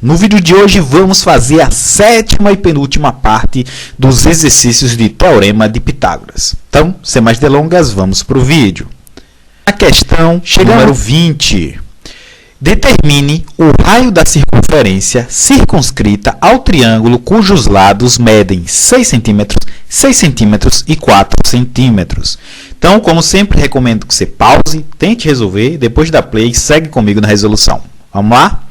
No vídeo de hoje vamos fazer a sétima e penúltima parte dos exercícios de Teorema de Pitágoras. Então, sem mais delongas, vamos para o vídeo. A questão número 20. Determine o raio da circunferência circunscrita ao triângulo cujos lados medem 6 cm, 6 cm e 4 cm. Então, como sempre, recomendo que você pause, tente resolver, depois dá play e segue comigo na resolução. Vamos lá?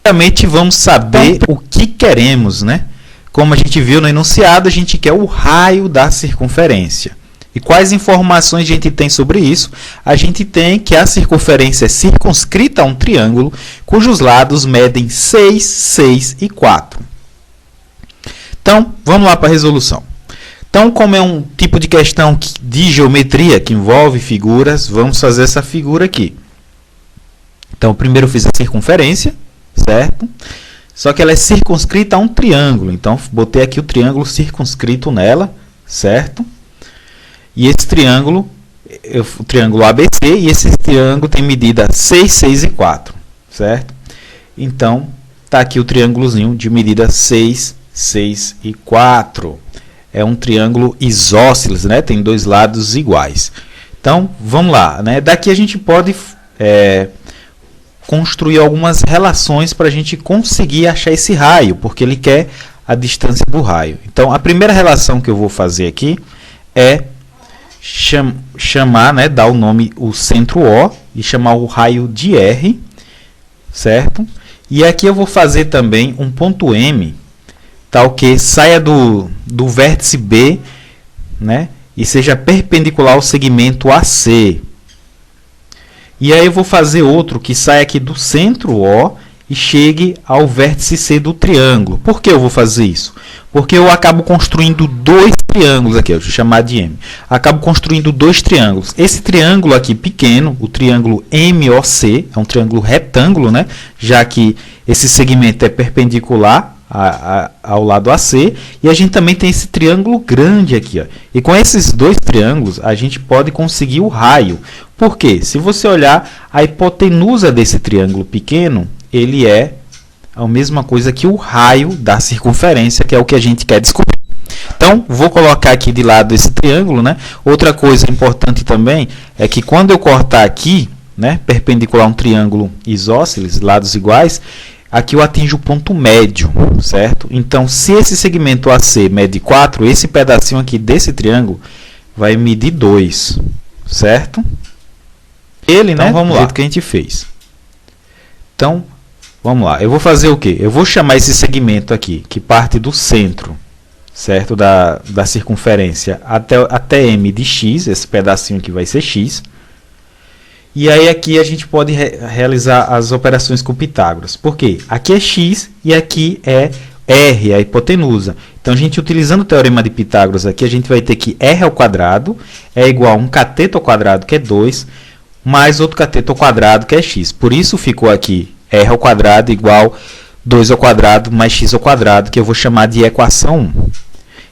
Primeiramente, vamos saber o que queremos, né? Como a gente viu no enunciado, a gente quer o raio da circunferência. E quais informações a gente tem sobre isso? A gente tem que a circunferência é circunscrita a um triângulo cujos lados medem 6, 6 e 4. Então, vamos lá para a resolução. Então, como é um tipo de questão de geometria que envolve figuras, vamos fazer essa figura aqui. Então, primeiro eu fiz a circunferência, certo? Só que ela é circunscrita a um triângulo. Então, botei aqui o triângulo circunscrito nela, certo? E esse triângulo, o triângulo ABC, e esse triângulo tem medida 6, 6 e 4, certo? Então, está aqui o triângulozinho de medida 6, 6 e 4. É um triângulo isósceles, né? Tem dois lados iguais. Então, vamos lá, né? Daqui a gente pode construir algumas relações para a gente conseguir achar esse raio, porque ele quer a distância do raio. Então, a primeira relação que eu vou fazer aqui é chamar, né, dar o nome, o centro O, e chamar o raio de R, certo? E aqui eu vou fazer também um ponto M, tal que saia do vértice B, né, e seja perpendicular ao segmento AC. E aí eu vou fazer outro que saia aqui do centro O e chegue ao vértice C do triângulo. Por que eu vou fazer isso? Porque eu acabo construindo dois triângulos aqui, eu vou chamar de M. Acabo construindo dois triângulos. Esse triângulo aqui pequeno, o triângulo MOC, é um triângulo retângulo, né? Já que esse segmento é perpendicular ao lado AC. E a gente também tem esse triângulo grande aqui, ó. E com esses dois triângulos, a gente pode conseguir o raio. Por quê? Se você olhar a hipotenusa desse triângulo pequeno, ele é a mesma coisa que o raio da circunferência, que é o que a gente quer descobrir. Então, vou colocar aqui de lado esse triângulo, né? Outra coisa importante também é que quando eu cortar aqui, né, perpendicular a um triângulo isósceles, lados iguais, aqui eu atinjo o ponto médio, certo? Então, se esse segmento AC mede 4, esse pedacinho aqui desse triângulo vai medir 2, certo? Ele, então, né, vamos lá, do jeito que a gente fez. Então, vamos lá. Eu vou fazer o quê? Eu vou chamar esse segmento aqui, que parte do centro, certo? Da circunferência até M de X, esse pedacinho aqui vai ser X. E aí aqui a gente pode realizar as operações com Pitágoras. Por quê? Aqui é X e aqui é R, a hipotenusa. Então, a gente utilizando o Teorema de Pitágoras aqui, a gente vai ter que R ao quadrado é igual a um cateto ao quadrado, que é 2, mais outro cateto ao quadrado, que é x. Por isso ficou aqui r ao quadrado igual 2 ao quadrado mais x ao quadrado, que eu vou chamar de equação 1.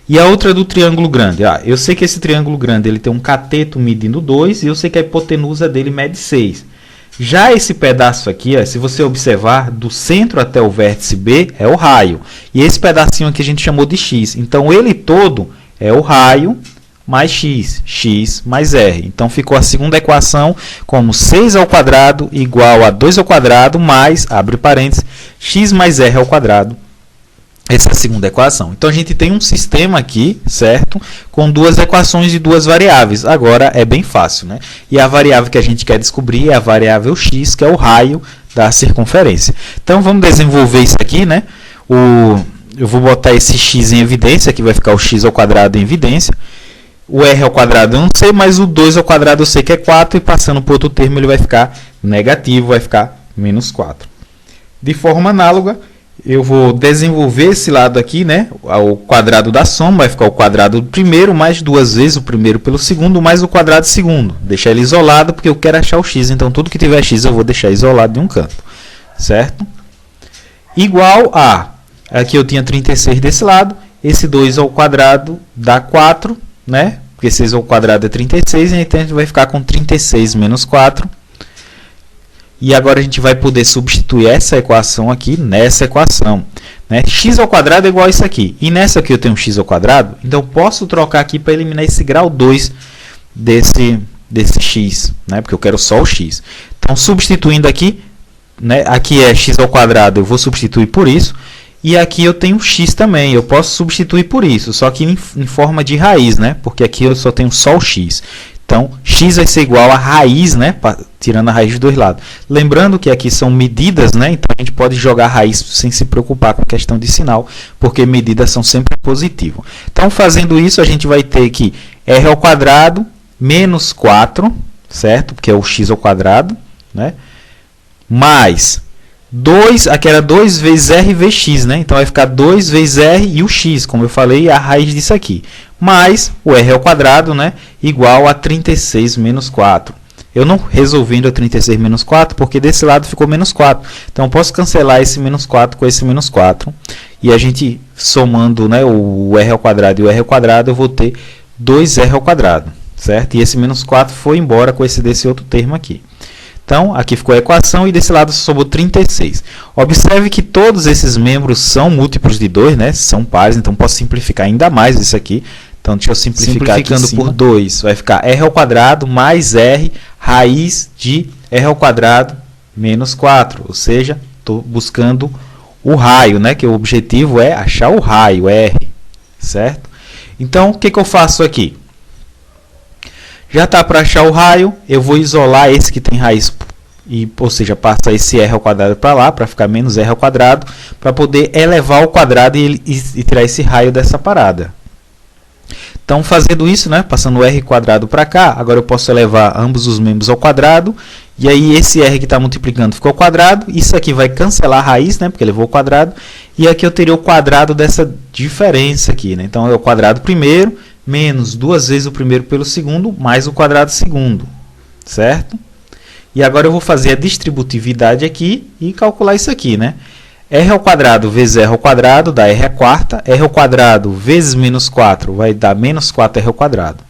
E a outra do triângulo grande. Eu sei que esse triângulo grande ele tem um cateto medindo 2 e eu sei que a hipotenusa dele mede 6. Já esse pedaço aqui, se você observar, do centro até o vértice B é o raio. E esse pedacinho aqui a gente chamou de x. Então, ele todo é o raio mais x, x mais r. Então, ficou a segunda equação como 6 ao quadrado igual a 2 ao quadrado mais, abre parênteses, x mais r ao quadrado. Essa é a segunda equação. Então, a gente tem um sistema aqui, certo? Com duas equações de duas variáveis. Agora, é bem fácil, né? E a variável que a gente quer descobrir é a variável x, que é o raio da circunferência. Então, vamos desenvolver isso aqui, né? Eu vou botar esse x em evidência, que vai ficar o x ao quadrado em evidência. O r ao quadrado eu não sei, mas o 2 ao quadrado eu sei que é 4, e passando para outro termo ele vai ficar negativo, vai ficar menos 4. De forma análoga, eu vou desenvolver esse lado aqui, né? O quadrado da soma vai ficar o quadrado do primeiro mais duas vezes o primeiro pelo segundo mais o quadrado do segundo. Deixar ele isolado porque eu quero achar o x, então tudo que tiver x eu vou deixar isolado de um canto, certo? Igual a, aqui eu tinha 36 desse lado, esse 2 ao quadrado dá 4, né? Porque 6 ao quadrado é 36, então a gente vai ficar com 36 menos 4. E agora a gente vai poder substituir essa equação aqui nessa equação, né? X ao quadrado é igual a isso aqui. E nessa aqui eu tenho x ao quadrado, então eu posso trocar aqui para eliminar esse grau 2 desse x, né? Porque eu quero só o x. Então, substituindo aqui, né? Aqui é x ao quadrado, eu vou substituir por isso. E aqui eu tenho x também, eu posso substituir por isso, só que em forma de raiz, né? Porque aqui eu só tenho só o x. Então, x vai ser igual a raiz, né? Tirando a raiz dos dois lados. Lembrando que aqui são medidas, né? Então, a gente pode jogar a raiz sem se preocupar com a questão de sinal, porque medidas são sempre positivas. Então, fazendo isso, a gente vai ter que r ao quadrado menos 4, certo? Porque é o x ao quadrado, né? Mais 2, aqui era 2 vezes r vezes x, né? Então vai ficar 2 vezes r e o x, como eu falei, a raiz disso aqui. Mais o r ao quadrado, né? Igual a 36 menos 4. Eu não resolvendo a 36 menos 4, porque desse lado ficou menos 4. Então eu posso cancelar esse menos 4 com esse menos 4. E a gente somando, né, o r ao quadrado e o r ao quadrado, eu vou ter 2r ao quadrado, certo? E esse menos 4 foi embora com desse outro termo aqui. Então, aqui ficou a equação e desse lado sobrou 36. Observe que todos esses membros são múltiplos de 2, né? São pares, então posso simplificar ainda mais isso aqui. Então, deixa eu simplificar aqui por 2. Vai ficar r ao quadrado mais r raiz de r ao quadrado menos 4. Ou seja, estou buscando o raio, né? Que o objetivo é achar o raio, r. Certo? Então, o que eu faço aqui? Já está para achar o raio, eu vou isolar esse que tem raiz, ou seja, passa esse r ao quadrado para lá, para ficar menos r ao quadrado, para poder elevar ao quadrado e tirar esse raio dessa parada. Então, fazendo isso, né, passando o r quadrado para cá, agora eu posso elevar ambos os membros ao quadrado, e aí esse r que está multiplicando ficou ao quadrado, isso aqui vai cancelar a raiz, né, porque levou ao quadrado, e aqui eu teria o quadrado dessa diferença aqui, né, então é o quadrado primeiro, menos 2 vezes o primeiro pelo segundo, mais o quadrado segundo, certo? E agora eu vou fazer a distributividade aqui e calcular isso aqui, né? R ao quadrado vezes R ao quadrado dá R à quarta, R ao quadrado vezes menos 4 vai dar menos 4R ao quadrado.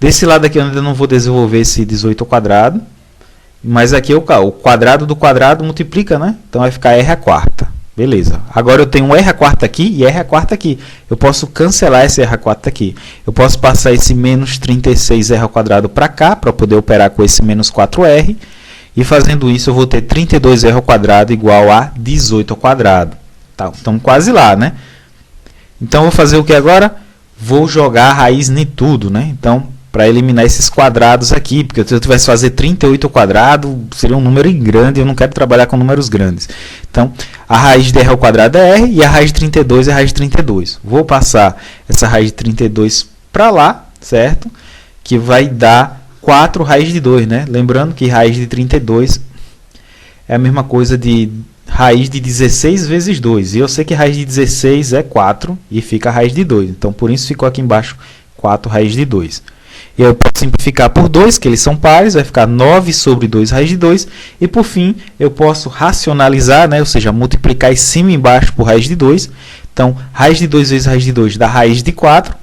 Desse lado aqui eu ainda não vou desenvolver esse 18 ao quadrado, mas aqui o quadrado do quadrado multiplica, né? Então vai ficar R à quarta. Beleza. Agora eu tenho um R à quarta aqui e R à quarta aqui. Eu posso cancelar esse R à quarta aqui. Eu posso passar esse menos 36R ao quadrado para cá, para poder operar com esse menos 4R. E fazendo isso, eu vou ter 32R ao quadrado igual a 18 ao quadrado. Tá, estamos quase lá, né? Então, eu vou fazer o que agora? Vou jogar a raiz em tudo, né? Então, para eliminar esses quadrados aqui, porque se eu tivesse que fazer 38 ao quadrado, seria um número grande, eu não quero trabalhar com números grandes. Então, a raiz de r ao quadrado é r e a raiz de 32 é a raiz de 32. Vou passar essa raiz de 32 para lá, certo? Que vai dar 4 raiz de 2, né? Lembrando que raiz de 32 é a mesma coisa de raiz de 16 vezes 2. E eu sei que raiz de 16 é 4 e fica a raiz de 2. Então, por isso ficou aqui embaixo 4 raiz de 2. E eu posso simplificar por 2, que eles são pares, vai ficar 9 sobre 2 raiz de 2. E por fim, eu posso racionalizar, né? Ou seja, multiplicar em cima e embaixo por raiz de 2. Então, raiz de 2 vezes raiz de 2 dá raiz de 4,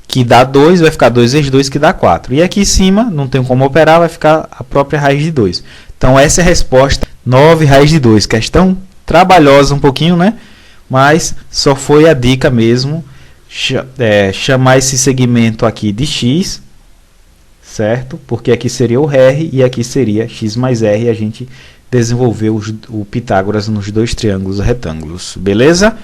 que dá 2, vai ficar 2 vezes 2, que dá 4. E aqui em cima, não tem como operar, vai ficar a própria raiz de 2. Então, essa é a resposta, 9 raiz de 2. Questão trabalhosa um pouquinho, né? Mas só foi a dica mesmo, chamar esse segmento aqui de x, certo? Porque aqui seria o R e aqui seria x mais R, e a gente desenvolveu o Pitágoras nos dois triângulos retângulos. Beleza?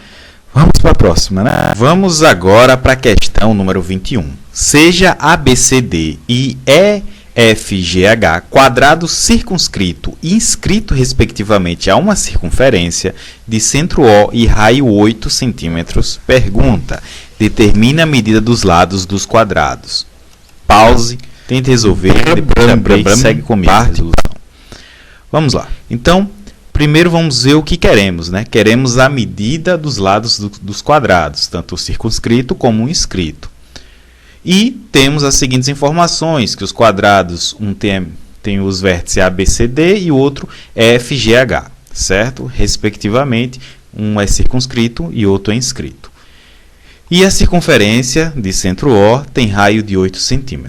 Vamos para a próxima, né? Vamos agora para a questão número 21. Seja ABCD e EFGH quadrado circunscrito e inscrito respectivamente a uma circunferência de centro O e raio 8 cm. Pergunta: determine a medida dos lados dos quadrados. Pause, tente resolver, depois também segue comigo a resolução. Vamos lá. Então, primeiro vamos ver o que queremos, né? Queremos a medida dos lados dos quadrados, tanto o circunscrito como o inscrito. E temos as seguintes informações, que os quadrados, um tem os vértices ABCD e o outro EFGH, certo? Respectivamente, um é circunscrito e outro é inscrito. E a circunferência de centro O tem raio de 8 cm.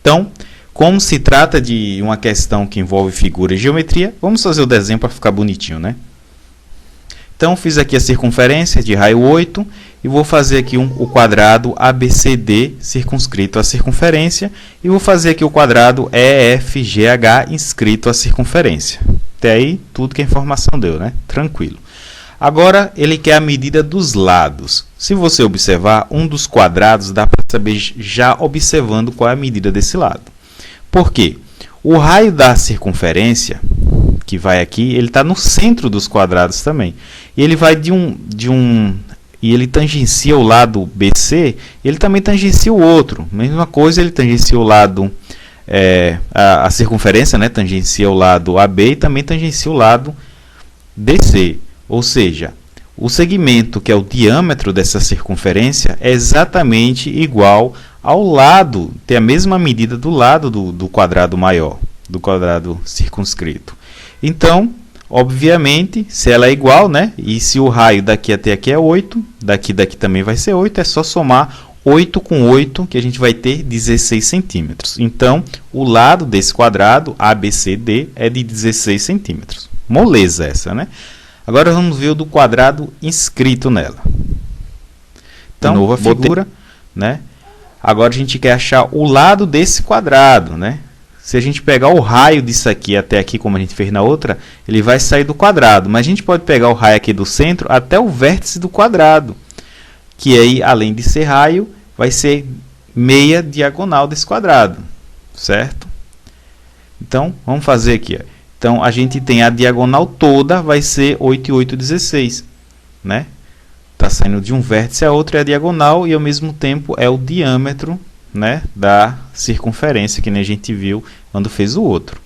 Então, como se trata de uma questão que envolve figura e geometria, vamos fazer o desenho para ficar bonitinho, né? Então, fiz aqui a circunferência de raio 8 e vou fazer aqui o quadrado ABCD circunscrito à circunferência e vou fazer aqui o quadrado EFGH inscrito à circunferência. Até aí, tudo que a informação deu, né? Tranquilo. Agora, ele quer a medida dos lados. Se você observar, um dos quadrados dá para saber já observando qual é a medida desse lado. Por quê? O raio da circunferência, que vai aqui, ele está no centro dos quadrados também. E ele vai e ele tangencia o lado BC, ele também tangencia o outro. Mesma coisa, ele tangencia o lado, a circunferência, né, tangencia o lado AB e também tangencia o lado DC. Ou seja, o segmento, que é o diâmetro dessa circunferência, é exatamente igual ao lado, tem a mesma medida do lado do quadrado maior, do quadrado circunscrito. Então, obviamente, se ela é igual, né? E se o raio daqui até aqui é 8, daqui também vai ser 8, é só somar 8 com 8, que a gente vai ter 16 centímetros. Então, o lado desse quadrado, ABCD, é de 16 centímetros. Moleza essa, né? Agora vamos ver o do quadrado inscrito nela. Então, de novo a figura, né? Agora a gente quer achar o lado desse quadrado, né? Se a gente pegar o raio disso aqui até aqui, como a gente fez na outra, ele vai sair do quadrado. Mas a gente pode pegar o raio aqui do centro até o vértice do quadrado, que aí, além de ser raio, vai ser meia diagonal desse quadrado, certo? Então, vamos fazer aqui, ó. Então, a gente tem a diagonal toda, vai ser 8 e 8, 16, né? Está saindo de um vértice a outro, é a diagonal, e ao mesmo tempo é o diâmetro, né, da circunferência, que nem a gente viu quando fez o outro.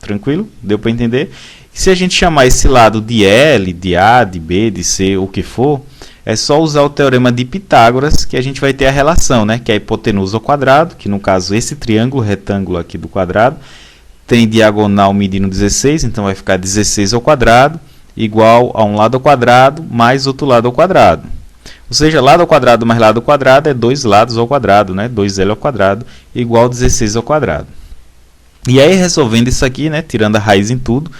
Tranquilo? Deu para entender? E se a gente chamar esse lado de L, de A, de B, de C, o que for, é só usar o teorema de Pitágoras, que a gente vai ter a relação, né, que é a hipotenusa ao quadrado, que no caso esse triângulo retângulo aqui do quadrado, tem diagonal medindo 16, então vai ficar 16 ao quadrado, igual a um lado ao quadrado, mais outro lado ao quadrado. Ou seja, lado ao quadrado mais lado ao quadrado é 2 lados ao quadrado, né? 2L ao quadrado, igual a 16 ao quadrado. E aí, resolvendo isso aqui, né, tirando a raiz em tudo,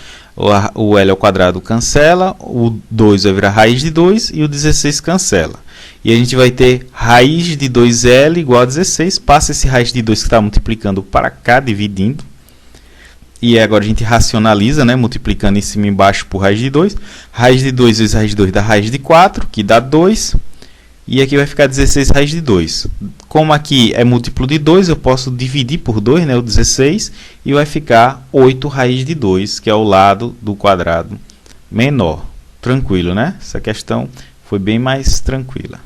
o L ao quadrado cancela, o 2 vai virar raiz de 2 e o 16 cancela. E a gente vai ter raiz de 2L igual a 16, passa esse raiz de 2 que está multiplicando para cá, dividindo. E agora a gente racionaliza, né, multiplicando em cima e embaixo por raiz de 2. Raiz de 2 vezes raiz de 2 dá raiz de 4, que dá 2. E aqui vai ficar 16 raiz de 2. Como aqui é múltiplo de 2, eu posso dividir por 2, né, o 16. E vai ficar 8 raiz de 2, que é o lado do quadrado menor. Tranquilo, né? Essa questão foi bem mais tranquila.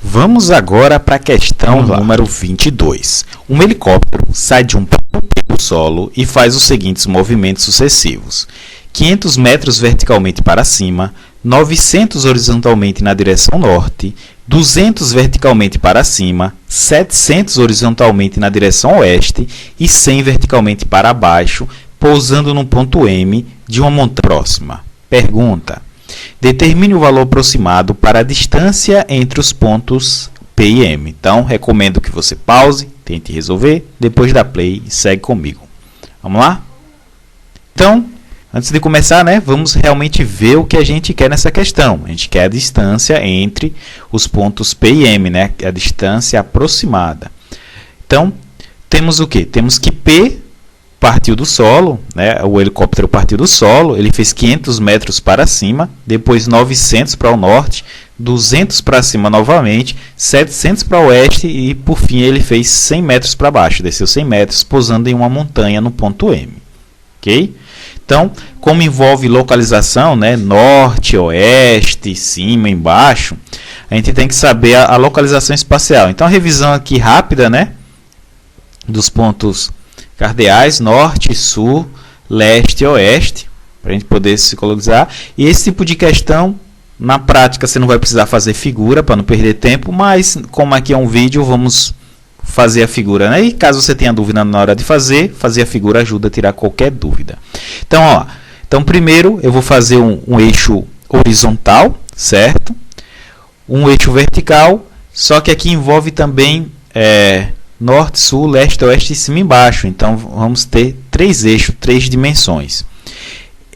Vamos agora para a questão número 22. Um helicóptero sai de um ponto do solo e faz os seguintes movimentos sucessivos: 500 metros verticalmente para cima, 900 horizontalmente na direção norte, 200 verticalmente para cima, 700 horizontalmente na direção oeste e 100 verticalmente para baixo, pousando no ponto M de uma montanha próxima. Pergunta: determine o valor aproximado para a distância entre os pontos P e M. Então, recomendo que você pause, tente resolver, depois dá play e segue comigo. Vamos lá? Então, antes de começar, né, vamos realmente ver o que a gente quer nessa questão. A gente quer a distância entre os pontos P e M, né, a distância aproximada. Então, temos o quê? Temos que P partiu do solo, né? O helicóptero partiu do solo, ele fez 500 metros para cima, depois 900 para o norte, 200 para cima novamente, 700 para o oeste e por fim ele fez 100 metros para baixo, desceu 100 metros pousando em uma montanha no ponto M. Ok? Então, como envolve localização, né? Norte, oeste, cima, embaixo, a gente tem que saber a localização espacial. Então, a revisão aqui rápida, né, dos pontos cardeais, norte, sul, leste e oeste, para a gente poder se localizar. E esse tipo de questão, na prática, você não vai precisar fazer figura para não perder tempo, mas como aqui é um vídeo, vamos fazer a figura, né? E caso você tenha dúvida na hora de fazer a figura ajuda a tirar qualquer dúvida. Então, ó, então primeiro eu vou fazer um eixo horizontal, certo? Um eixo vertical, só que aqui envolve também norte, sul, leste, oeste e cima e embaixo. Então vamos ter três eixos, três dimensões.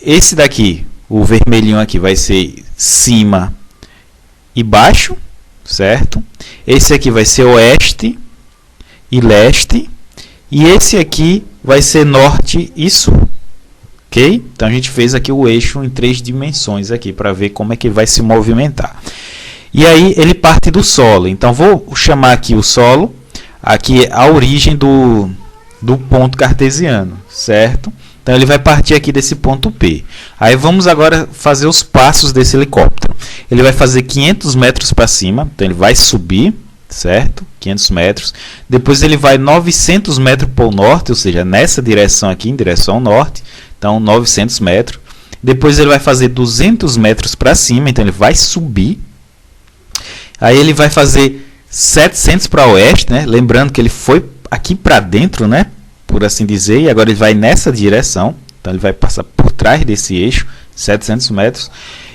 Esse daqui, o vermelhinho aqui, vai ser cima e baixo, certo? Esse aqui vai ser oeste e leste. E esse aqui vai ser norte e sul. Ok? Então a gente fez aqui o eixo em três dimensões aqui para ver como é que vai se movimentar. E aí ele parte do solo. Então vou chamar aqui o solo, aqui a origem do ponto cartesiano, certo? Então ele vai partir aqui desse ponto P. Aí vamos agora fazer os passos desse helicóptero. Ele vai fazer 500 metros para cima, então ele vai subir, certo? 500 metros. Depois ele vai 900 metros para o norte, ou seja, nessa direção aqui, em direção ao norte. Então 900 metros. Depois ele vai fazer 200 metros para cima, então ele vai subir. Aí ele vai fazer 700 para oeste, né? Lembrando que ele foi aqui para dentro, né? Por assim dizer, e agora ele vai nessa direção. Então ele vai passar por trás desse eixo, 700 metros.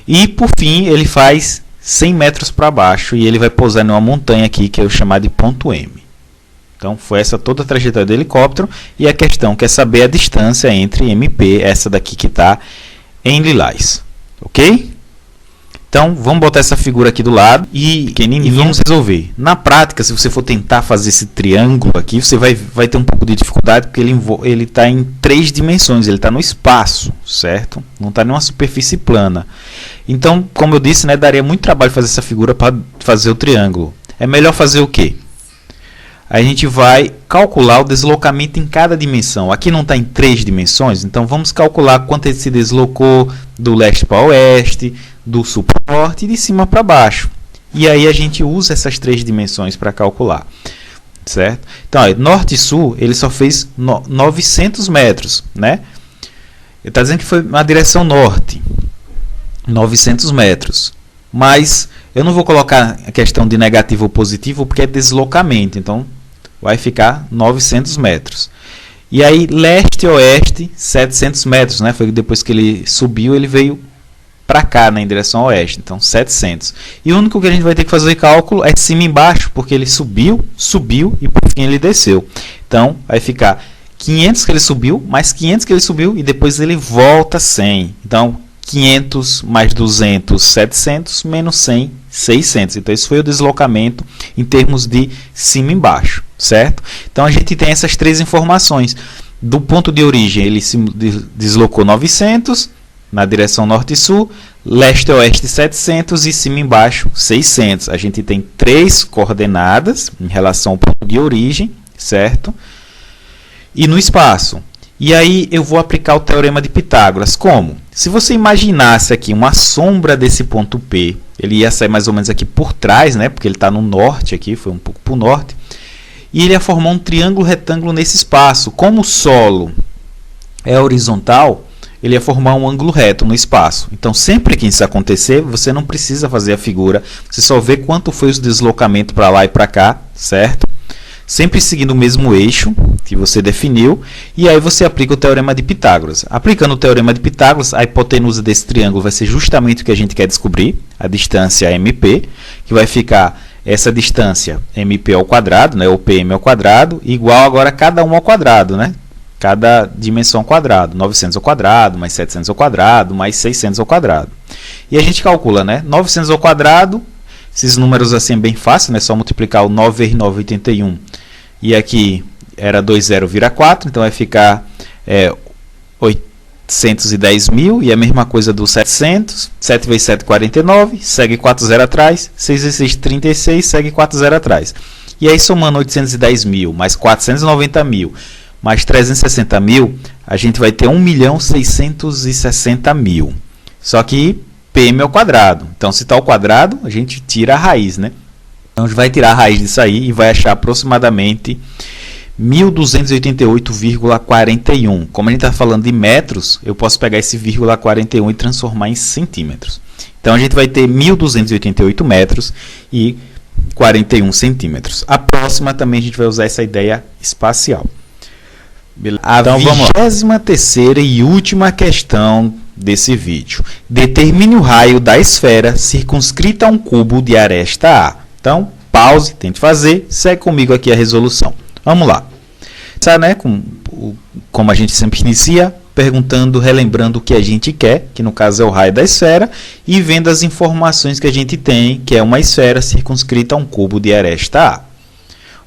E por fim ele faz 100 metros para baixo e ele vai pousar numa montanha aqui que eu chamar de ponto M. Então foi essa toda a trajetória do helicóptero e a questão quer saber a distância entre MP, essa daqui que está em lilás, ok? Então vamos botar essa figura aqui do lado e vamos resolver. Na prática, se você for tentar fazer esse triângulo aqui, você vai ter um pouco de dificuldade porque ele está em três dimensões, ele está no espaço, certo? Não está em uma superfície plana. Então, como eu disse, né, daria muito trabalho fazer essa figura para fazer o triângulo. É melhor fazer o quê? A gente vai calcular o deslocamento em cada dimensão. Aqui não está em três dimensões, então vamos calcular quanto ele se deslocou do leste para o oeste, do sul para o norte e de cima para baixo. E aí a gente usa essas três dimensões para calcular, certo? Então, ó, norte e sul, ele só fez 900 metros, né? Ele está dizendo que foi na direção norte, 900 metros. Mas eu não vou colocar a questão de negativo ou positivo porque é deslocamento, então vai ficar 900 metros. E aí leste e oeste, 700 metros, né? Foi depois que ele subiu, ele veio para cá, né, em direção ao oeste, então 700. E o único que a gente vai ter que fazer cálculo é cima e embaixo, porque ele subiu e por fim ele desceu. Então vai ficar 500 que ele subiu, mais 500 que ele subiu e depois ele volta 100. Então 500 mais 200, 700, menos 100, 600. Então esse foi o deslocamento em termos de cima e embaixo, certo? Então a gente tem essas três informações. Do ponto de origem ele se deslocou 900, na direção norte e sul, leste e oeste 700 e cima e embaixo 600. A gente tem três coordenadas em relação ao ponto de origem, certo? E no espaço. E aí eu vou aplicar o teorema de Pitágoras. Como? Se você imaginasse aqui uma sombra desse ponto P, ele ia sair mais ou menos aqui por trás, né? Porque ele está no norte aqui, foi um pouco para o norte. E ele ia formar um triângulo retângulo nesse espaço. Como o solo é horizontal, ele ia formar um ângulo reto no espaço. Então, sempre que isso acontecer, você não precisa fazer a figura. Você só vê quanto foi o deslocamento para lá e para cá, certo? Sempre seguindo o mesmo eixo que você definiu. E aí você aplica o teorema de Pitágoras. Aplicando o teorema de Pitágoras, a hipotenusa desse triângulo vai ser justamente o que a gente quer descobrir, a distância MP, que vai ficar essa distância MP ao quadrado, né, ou PM ao quadrado, igual agora a cada um ao quadrado, né? Cada dimensão ao quadrado, 900 ao quadrado, mais 700 ao quadrado, mais 600 ao quadrado. E a gente calcula, né? 900 ao quadrado, esses números assim é bem fácil, né? Só multiplicar o 9 vezes 9, 81. E aqui era 20 vira 4, então vai ficar 810 mil. E a mesma coisa do 700, 7 vezes 7, 49, segue 4 0 atrás, 6 vezes 6, 36, segue 4 0 atrás. E aí somando 810 mil, mais 490 mil, mais 360 mil, a gente vai ter 1.660.000. Só que PM ao quadrado. Então, se está ao quadrado, a gente tira a raiz, né? Então, a gente vai tirar a raiz disso aí e vai achar aproximadamente 1.288,41. Como a gente está falando de metros, eu posso pegar esse vírgula 41 e transformar em centímetros. Então, a gente vai ter 1.288 metros e 41 centímetros. A próxima também a gente vai usar essa ideia espacial. A então, 23ª e última questão desse vídeo. Determine o raio da esfera circunscrita a um cubo de aresta A. Então, pause, tente fazer, segue comigo aqui a resolução. Vamos lá. Né, como a gente sempre inicia, perguntando, relembrando o que a gente quer, que no caso é o raio da esfera, e vendo as informações que a gente tem, que é uma esfera circunscrita a um cubo de aresta A.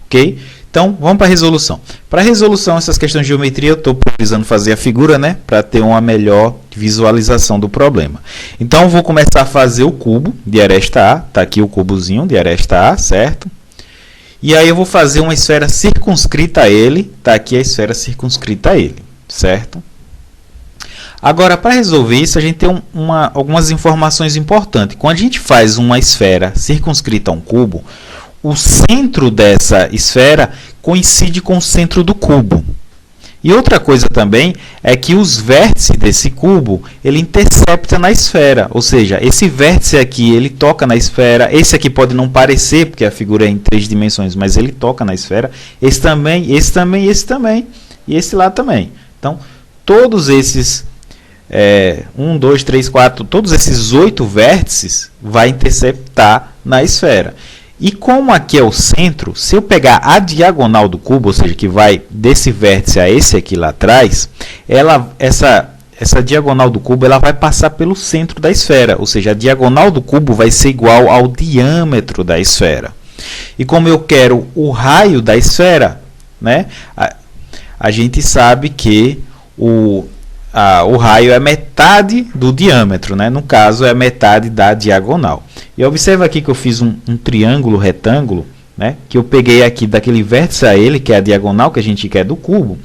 Ok? Então, vamos para a resolução. Para a resolução, essas questões de geometria, eu estou precisando fazer a figura, né, para ter uma melhor visualização do problema. Então, eu vou começar a fazer o cubo de aresta A. Está aqui o cubozinho de aresta A, certo? E aí eu vou fazer uma esfera circunscrita a ele. Está aqui a esfera circunscrita a ele, certo? Agora, para resolver isso, a gente tem algumas informações importantes. Quando a gente faz uma esfera circunscrita a um cubo, o centro dessa esfera coincide com o centro do cubo. E outra coisa também é que os vértices desse cubo, ele intercepta na esfera. Ou seja, esse vértice aqui, ele toca na esfera. Esse aqui pode não parecer, porque a figura é em 3 dimensões, mas ele toca na esfera. Esse também, esse também, esse também. E esse lá também. Então, todos esses... 1, 2, 3, 4, todos esses 8 vértices vai interceptar na esfera. E como aqui é o centro, se eu pegar a diagonal do cubo, ou seja, que vai desse vértice a esse aqui lá atrás, essa diagonal do cubo ela vai passar pelo centro da esfera, ou seja, a diagonal do cubo vai ser igual ao diâmetro da esfera. E como eu quero o raio da esfera, né, a gente sabe que o raio é metade do diâmetro, né? No caso, é metade da diagonal. E observa aqui que eu fiz um triângulo retângulo, né? Que eu peguei aqui daquele vértice a ele, que é a diagonal que a gente quer do cubo.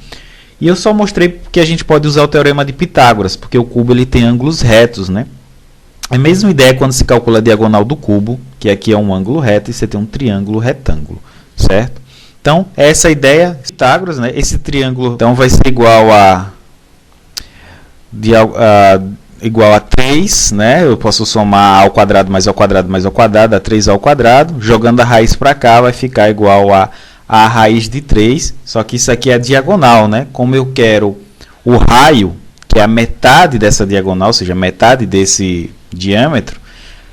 E eu só mostrei que a gente pode usar o teorema de Pitágoras, porque o cubo ele tem ângulos retos, né? A mesma ideia quando se calcula a diagonal do cubo, que aqui é um ângulo reto e você tem um triângulo retângulo, certo? Então, essa ideia de Pitágoras, né? Esse triângulo então vai ser igual a 3, né? Eu posso somar a ao quadrado mais ao quadrado mais ao quadrado, a 3 ao quadrado. Jogando a raiz para cá vai ficar igual a raiz de 3, só que isso aqui é a diagonal, né? Como eu quero o raio, que é a metade dessa diagonal, ou seja, metade desse diâmetro,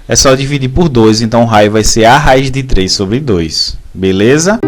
é só dividir por 2, então o raio vai ser a raiz de 3 sobre 2. Beleza?